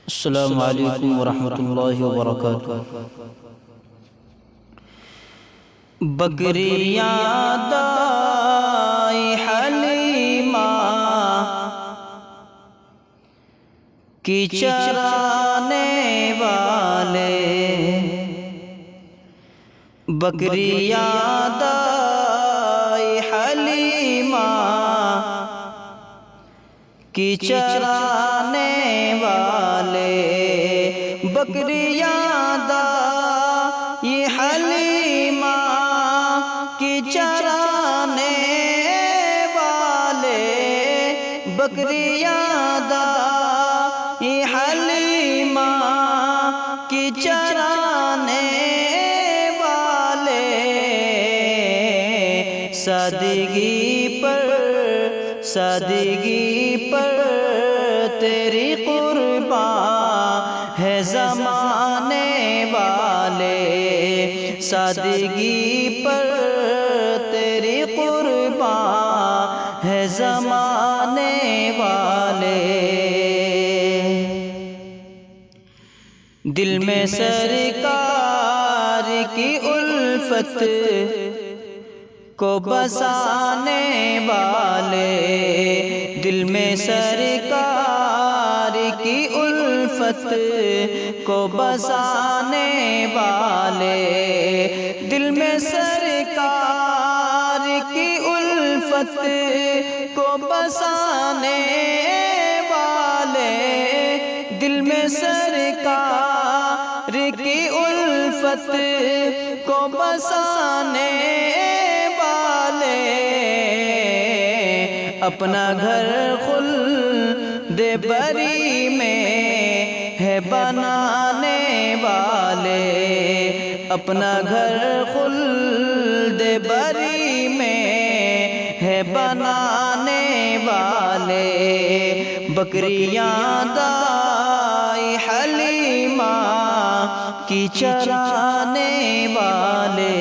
السلام علیکم ورحمۃ اللہ وبرکاتہ۔ بکریاں دائی حلیمہ کی چرانے والے، بکریاں دائی حلیمہ کی چرانے والے، بکریاں دائی حلیمہ کی چرانے والے، بکریاں دائی حلیمہ کی چرانے والے، سادگی پر تیری قربان ہے زمانے والے، سادگی پر تیری قربان ہے زمانے والے، دل میں سرکار کی الفت کو بسانے والے، دل میں سرکار کی الفت کو بسانے والے، دل میں سرکار کی الفت کو بسانے والے، دل میں سرکار کی الفت کو بسانے والے، اپنا گھر خلد بری میں ہے بنانے والے، اپنا گھر خلد بری میں ہے بنانے والے، بکریاں دائی حلیمہ کی چرانے والے،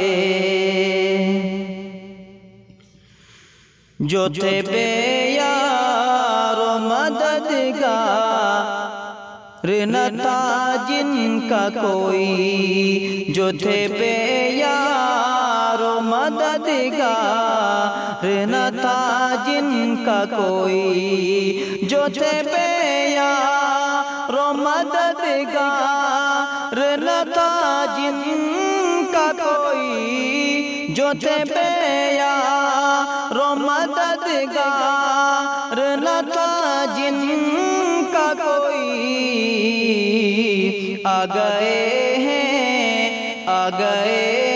جو تھے بے یار و مددگار نہ تھا جن کا کوئی، جو تھے بے یار و مددگار نہ تھا جن کا کوئی، جو تھے بے یار و مددگار نہ تھا جن کا کوئی، جو تھے بے یار و مددگار نہ تھا جن کا کوئی، آ گئے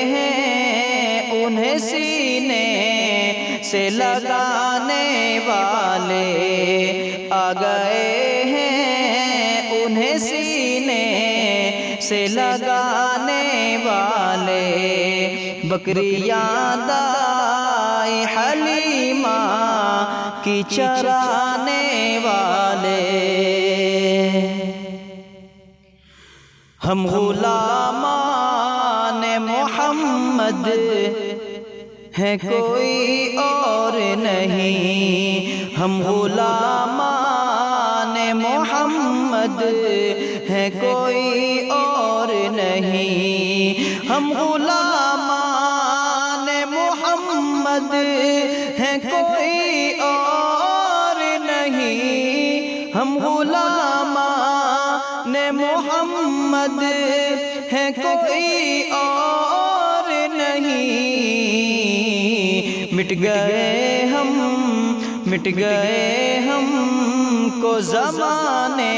ہیں انہیں سینے سے لگانے والے، آ گئے ہیں انہیں سینے سے لگانے والے، بکریاں دائی حلیمہ کی چرانے والے، ہم غلامان محمد ہیں کوئی اور نہیں، ہم غلامان محمد ہیں کوئی اور نہیں، ہم غلامان محمد ہیں کوئی اور نہیں، ہم غلامان محمد ہیں کوئی اور نہیں، مٹ گئے ہم کو زمانے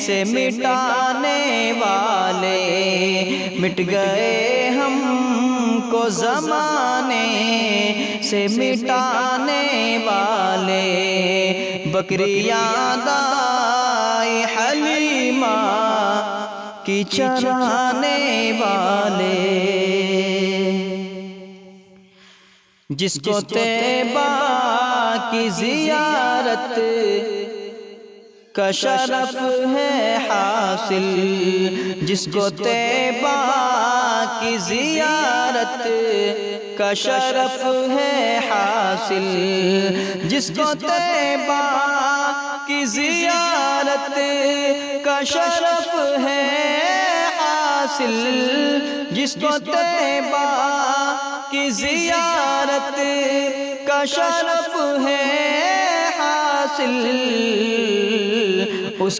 سے مٹانے والے، مٹ گئے ہم کو زمانے سے مٹانے والے، بکریاں دائی حلیمہ کی چرانے والے، جس کو طیبہ کی زیارت کا شرف ہے حاصل، جس کو طیبہ کی زیارت کا شرف ہے حاصل، جس کو طیبہ کی زیارت زیارت کا شرف ہے حاصل، جس کو طیبہ کی زیارت کا شرف ہے حاصل، اس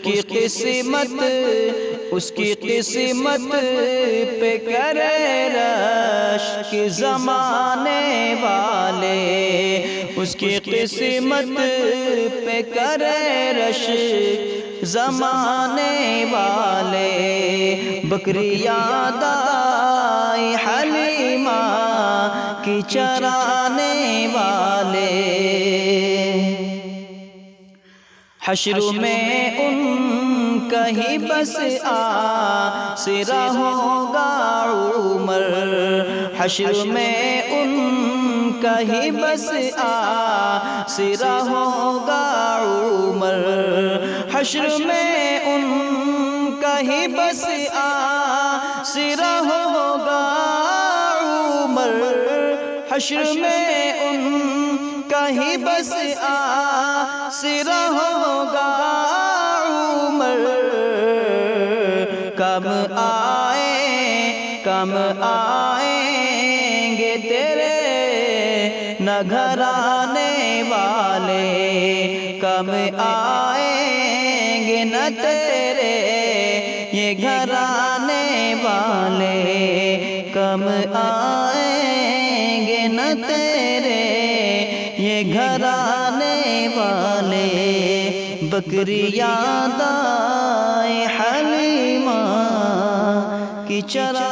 کی قسمت پہ کرے رشک زمانے والے، اس کی قسمت پہ کرے رشک زمانے والے، بکریاں دائی حلیمہ کی چرانے والے، حشر میں ان کا ہی بس آسرا ہوگا عمر، حشر میں ان کا ہی بس آسرا ہوگا عمر، حشر میں ان کا ہی بس آسرا ہوگا عمر، حشر میں ان کا ہی بس آسرا ہوگا عمر، کم آئیں گے تیرے نہ گھرانے والے، کم آئیں گے نہ تیرے یہ گھرانے والے، کم آئیں گے نہ تیرے یہ گھرانے والے، بکریاں دائیں حلیمہ کی چرا